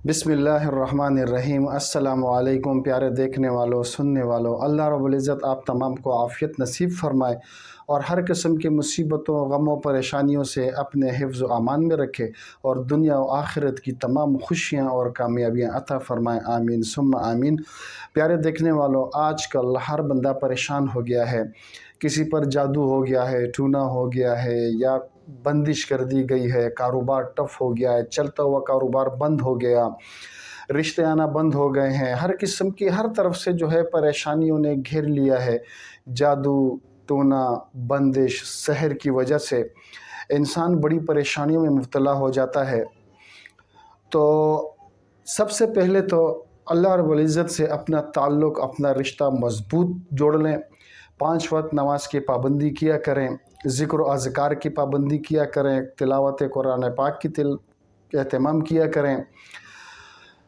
بسم اللہ الرحمن الرحیم۔ السلام علیکم پیارے دیکھنے والوں، سننے والوں، اللہ رب العزت آپ تمام کو عافیت نصیب فرمائے اور ہر قسم کی مصیبتوں، غموں، پریشانیوں سے اپنے حفظ و امان میں رکھے اور دنیا و آخرت کی تمام خوشیاں اور کامیابیاں عطا فرمائے، آمین ثم آمین۔ پیارے دیکھنے والوں، آج کل ہر بندہ پریشان ہو گیا ہے، کسی پر جادو ہو گیا ہے، ٹونا ہو گیا ہے یا بندش کر دی گئی ہے، کاروبار ٹف ہو گیا ہے، چلتا ہوا کاروبار بند ہو گیا، رشتے آنا بند ہو گئے ہیں، ہر قسم کی ہر طرف سے جو ہے پریشانیوں نے گھیر لیا ہے۔ جادو ٹونا بندش سحر کی وجہ سے انسان بڑی پریشانیوں میں مبتلا ہو جاتا ہے۔ تو سب سے پہلے تو اللہ رب العزت سے اپنا تعلق، اپنا رشتہ مضبوط جوڑ لیں، 5 وقت نماز کی پابندی کیا کریں، ذکر و اذکار کی پابندی کیا کریں، تلاوت قرآن پاک کی اہتمام کیا کریں،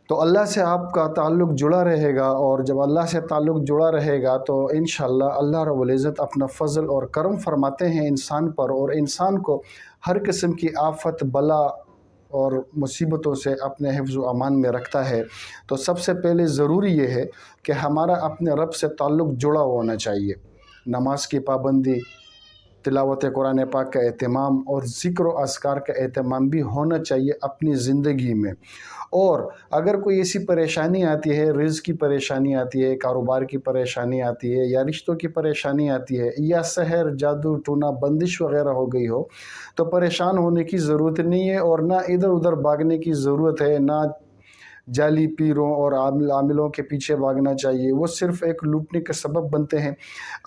تو اللہ سے آپ کا تعلق جڑا رہے گا۔ اور جب اللہ سے تعلق جڑا رہے گا تو انشاءاللہ اللہ رب العزت اپنا فضل اور کرم فرماتے ہیں انسان پر، اور انسان کو ہر قسم کی آفت، بلا اور مصیبتوں سے اپنے حفظ و امان میں رکھتا ہے۔ تو سب سے پہلے ضروری یہ ہے کہ ہمارا اپنے رب سے تعلق جڑا ہونا چاہیے۔ نماز کی پابندی، تلاوت قرآن پاک کا اہتمام اور ذکر و اذکار کا اہتمام بھی ہونا چاہیے اپنی زندگی میں۔ اور اگر کوئی ایسی پریشانی آتی ہے، رزق کی پریشانی آتی ہے، کاروبار کی پریشانی آتی ہے، یا رشتوں کی پریشانی آتی ہے، یا سحر، جادو ٹونا بندش وغیرہ ہو گئی ہو، تو پریشان ہونے کی ضرورت نہیں ہے، اور نہ ادھر ادھر بھاگنے کی ضرورت ہے، نہ جعلی پیروں اور عاملوں کے پیچھے بھاگنا چاہیے۔ وہ صرف ایک لوٹنے کا سبب بنتے ہیں۔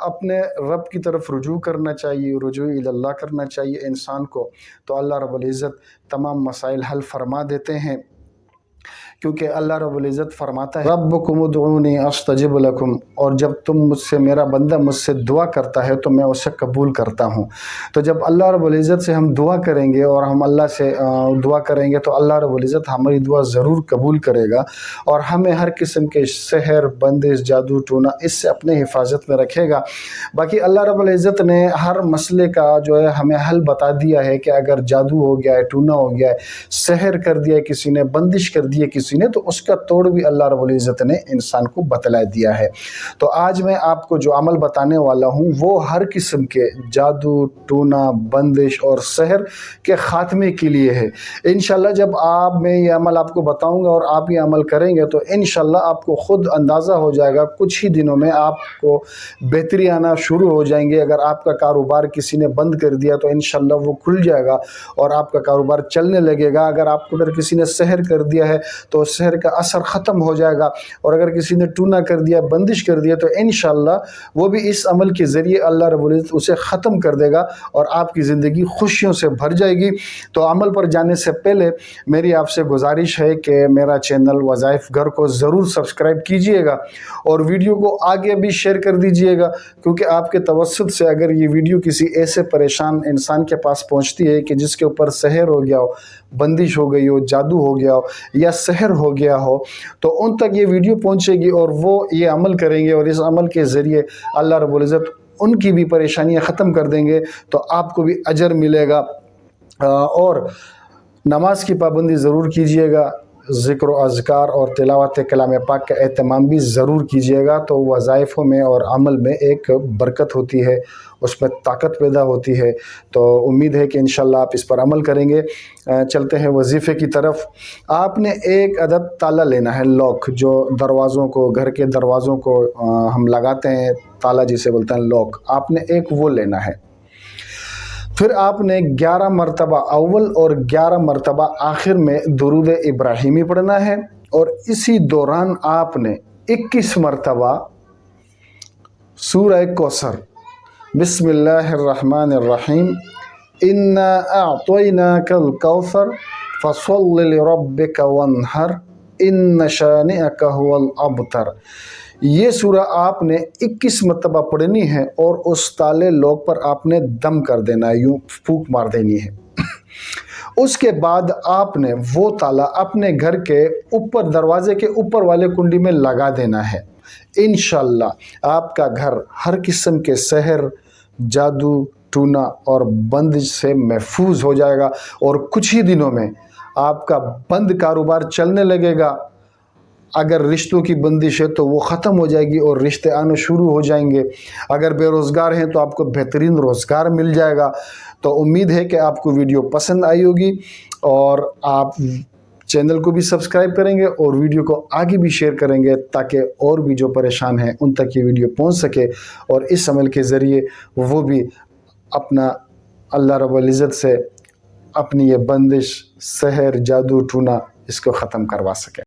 اپنے رب کی طرف رجوع کرنا چاہیے، رجوع اللہ کرنا چاہیے انسان کو، تو اللہ رب العزت تمام مسائل حل فرما دیتے ہیں، کیونکہ اللہ رب العزت فرماتا ہے ربکم ادعونی استجب لکم، اور جب تم مجھ سے، میرا بندہ مجھ سے دعا کرتا ہے تو میں اسے قبول کرتا ہوں۔ تو جب اللہ رب العزت سے ہم دعا کریں گے اور ہم اللہ سے دعا کریں گے تو اللہ رب العزت ہماری دعا ضرور قبول کرے گا، اور ہمیں ہر قسم کے سحر، بندش، جادو ٹونا اس سے اپنے حفاظت میں رکھے گا۔ باقی اللہ رب العزت نے ہر مسئلے کا جو ہے ہمیں حل بتا دیا ہے کہ اگر جادو ہو گیا ہے، ٹونا ہو گیا ہے، سحر کر دیا کسی نے، بندش کر دی کسی نے، تو اس کا توڑ بھی اللہ رب العزت نے انسان کو بتلا دیا ہے۔ تو آج میں آپ کو جو عمل بتانے والا ہوں وہ ہر قسم کے جادو ٹونا بندش اور سحر کے خاتمے کے لیے ہے۔ انشاءاللہ جب میں یہ عمل آپ کو بتاؤں گا اور آپ یہ عمل کریں گے تو انشاءاللہ آپ کو خود اندازہ ہو جائے گا، کچھ ہی دنوں میں آپ کو بہتری آنا شروع ہو جائیں گے۔ اگر آپ کا کاروبار کسی نے بند کر دیا تو انشاءاللہ وہ کھل جائے گا اور آپ کا کاروبار چلنے لگے گا۔ اگر آپ کو کسی نے سحر کر دیا ہے تو سحر کا اثر ختم ہو جائے گا، اور اگر کسی نے ٹونا کر دیا، بندش کر دیا، تو انشاءاللہ وہ بھی اس عمل کے ذریعے اللہ رب العزت اسے ختم کر دے گا اور آپ کی زندگی خوشیوں سے بھر جائے گی۔ تو عمل پر جانے سے پہلے میری آپ سے گزارش ہے کہ میرا چینل وظائف گھر کو ضرور سبسکرائب کیجئے گا اور ویڈیو کو آگے بھی شیئر کر دیجئے گا، کیونکہ آپ کے توسط سے اگر یہ ویڈیو کسی ایسے پریشان انسان کے پاس پہنچتی ہے کہ جس کے اوپر سحر ہو گیا ہو، بندش ہو گئی ہو، جادو ہو گیا ہو یا سحر ہو گیا ہو، تو ان تک یہ ویڈیو پہنچے گی اور وہ یہ عمل کریں گے، اور اس عمل کے ذریعے اللہ رب العزت ان کی بھی پریشانیاں ختم کر دیں گے، تو آپ کو بھی اجر ملے گا۔ اور نماز کی پابندی ضرور کیجئے گا، ذکر و اذکار اور تلاوت کلام پاک کا اہتمام بھی ضرور کیجئے گا، تو وظائفوں میں اور عمل میں ایک برکت ہوتی ہے، اس میں طاقت پیدا ہوتی ہے۔ تو امید ہے کہ انشاءاللہ آپ اس پر عمل کریں گے۔ چلتے ہیں وظیفے کی طرف۔ آپ نے ایک عدد تالا لینا ہے، لاک، جو دروازوں کو، گھر کے دروازوں کو ہم لگاتے ہیں، تالا جسے بولتے ہیں لاک، آپ نے ایک وہ لینا ہے۔ پھر آپ نے 11 مرتبہ اول اور 11 مرتبہ آخر میں درود ابراہیمی پڑھنا ہے، اور اسی دوران آپ نے 21 مرتبہ سورہ کوثر، بسم اللہ الرحمن الرحیم، انا اعطیناک الکوثر فصل لربک وانحر ان شانئک هو الابتر، یہ سورہ آپ نے 21 مرتبہ پڑھنی ہے، اور اس تالے لوک پر آپ نے دم کر دینا ہے، یوں پھونک مار دینی ہے۔ اس کے بعد آپ نے وہ تالا اپنے گھر کے اوپر، دروازے کے اوپر والے کنڈی میں لگا دینا ہے۔ انشاءاللہ آپ کا گھر ہر قسم کے سحر، جادو ٹونا اور بندش سے محفوظ ہو جائے گا، اور کچھ ہی دنوں میں آپ کا بند کاروبار چلنے لگے گا. اگر رشتوں کی بندش ہے تو وہ ختم ہو جائے گی اور رشتے آنے شروع ہو جائیں گے. اگر بے روزگار ہیں تو آپ کو بہترین روزگار مل جائے گا. تو امید ہے کہ آپ کو ویڈیو پسند آئی ہوگی اور آپ چینل کو بھی سبسکرائب کریں گے اور ویڈیو کو آگے بھی شیئر کریں گے تاکہ اور بھی جو پریشان ہیں ان تک یہ ویڈیو پہنچ سکے اور اس عمل کے ذریعے وہ بھی اپنا اللہ رب العزت سے اپنی یہ بندش، سحر، جادو ٹونا اس کو ختم کروا سکے.